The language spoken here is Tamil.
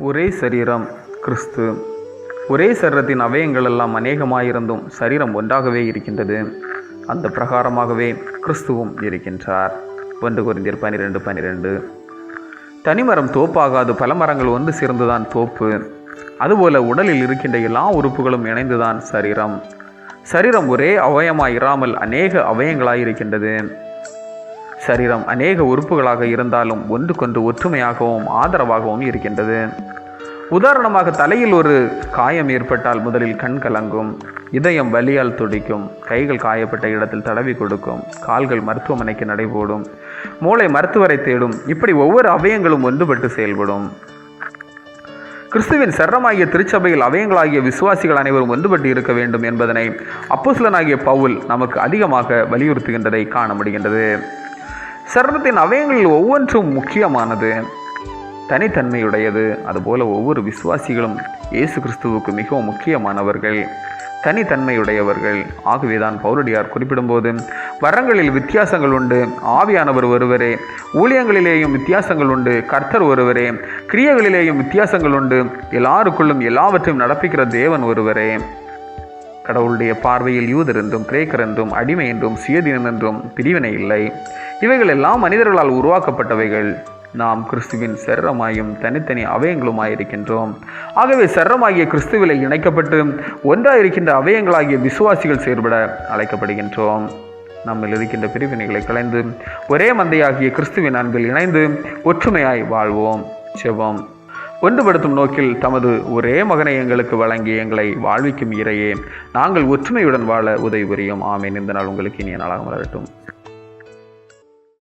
ஒரே சரீரம் கிறிஸ்து. ஒரே சரீரத்தின் அவயங்கள் எல்லாம் அநேகமாயிருந்தும் சரீரம் ஒன்றாகவே இருக்கின்றது. அந்த பிரகாரமாகவே கிறிஸ்துவும் இருக்கின்றார். 1 கொரிந்தியர் 12:12. தனிமரம் தோப்பாகாது, பல மரங்கள் ஒன்று சேர்ந்துதான் தோப்பு. அதுபோல உடலில் இருக்கின்ற எல்லா உறுப்புகளும் இணைந்துதான் சரீரம். சரீரம் ஒரே அவயமாயிராமல் அநேக அவயங்களாயிருக்கின்றது. சரீரம் அநேக உறுப்புகளாக இருந்தாலும் ஒன்றுக்கொன்று ஒற்றுமையாகவும் ஆதரவாகவும் இருக்கின்றது. உதாரணமாக, தலையில் ஒரு காயம் ஏற்பட்டால் முதலில் கண் கலங்கும், இதயம் வலியால் துடிக்கும், கைகள் காயப்பட்ட இடத்தில் தடவி கொடுக்கும், கால்கள் மருத்துவமனைக்கு நடைபோடும், மூளை மருத்துவரை தேடும். இப்படி ஒவ்வொரு அவயங்களும் ஒன்றுபட்டு செயல்படும். கிறிஸ்துவின் சரீரமாகிய திருச்சபையில் அவயங்களாகிய விசுவாசிகள் அனைவரும் ஒன்றுபட்டு இருக்க வேண்டும் என்பதனை அப்போஸ்தலனாகிய பவுல் நமக்கு அதிகமாக வலியுறுத்துகின்றதை காண முடிகின்றது. சரீரத்தின் அவயங்களில் ஒவ்வொன்றும் முக்கியமானது, தனித்தன்மையுடையது. அதுபோல ஒவ்வொரு விசுவாசிகளும் இயேசு கிறிஸ்துவுக்கு மிகவும் முக்கியமானவர்கள், தனித்தன்மையுடையவர்கள். ஆகவேதான் பவுலடியார் குறிப்பிடும்போது, வரங்களில் வித்தியாசங்கள் உண்டு, ஆவியானவர் ஒருவரே, ஊழியங்களிலேயும் வித்தியாசங்கள் உண்டு, கர்த்தர் ஒருவரே, கிரியைகளிலேயும் வித்தியாசங்கள் உண்டு, எல்லாருக்குள்ளும் எல்லாவற்றையும் நடப்பிக்கிற தேவன் ஒருவரே. கடவுளுடைய பார்வையில் யூதர் என்றும் கிரேக்கர் என்றும் அடிமை என்றும் சுயதீனம் என்றும் பிரிவினை இல்லை. இவைகள் எல்லாம் மனிதர்களால் உருவாக்கப்பட்டவைகள். நாம் கிறிஸ்துவின் சரீரமாயும் தனித்தனி அவயங்களுமாயிருக்கின்றோம். ஆகவே சரீரமாகிய கிறிஸ்துவிலே இணைக்கப்பட்டு ஒன்றாயிருக்கின்ற அவயங்களாகிய விசுவாசிகள் செயல்பட அழைக்கப்படுகின்றோம். நம்மில் இருக்கின்ற பிரிவினைகளை களைந்து ஒரே மந்தையாகிய கிறிஸ்துவின் அன்பில் இணைந்து ஒற்றுமையாய் வாழ்வோம். செபம். ஒன்றுபடுத்தும் நோக்கில் தமது ஒரே மகனை எங்களுக்கு வழங்கி எங்களை வாழ்விக்கும் இறையே, நாங்கள் ஒற்றுமையுடன் வாழ உதவி புரியும். ஆமேன். இந்த நாள் உங்களுக்கு இனிய நாளாக மலரட்டும்.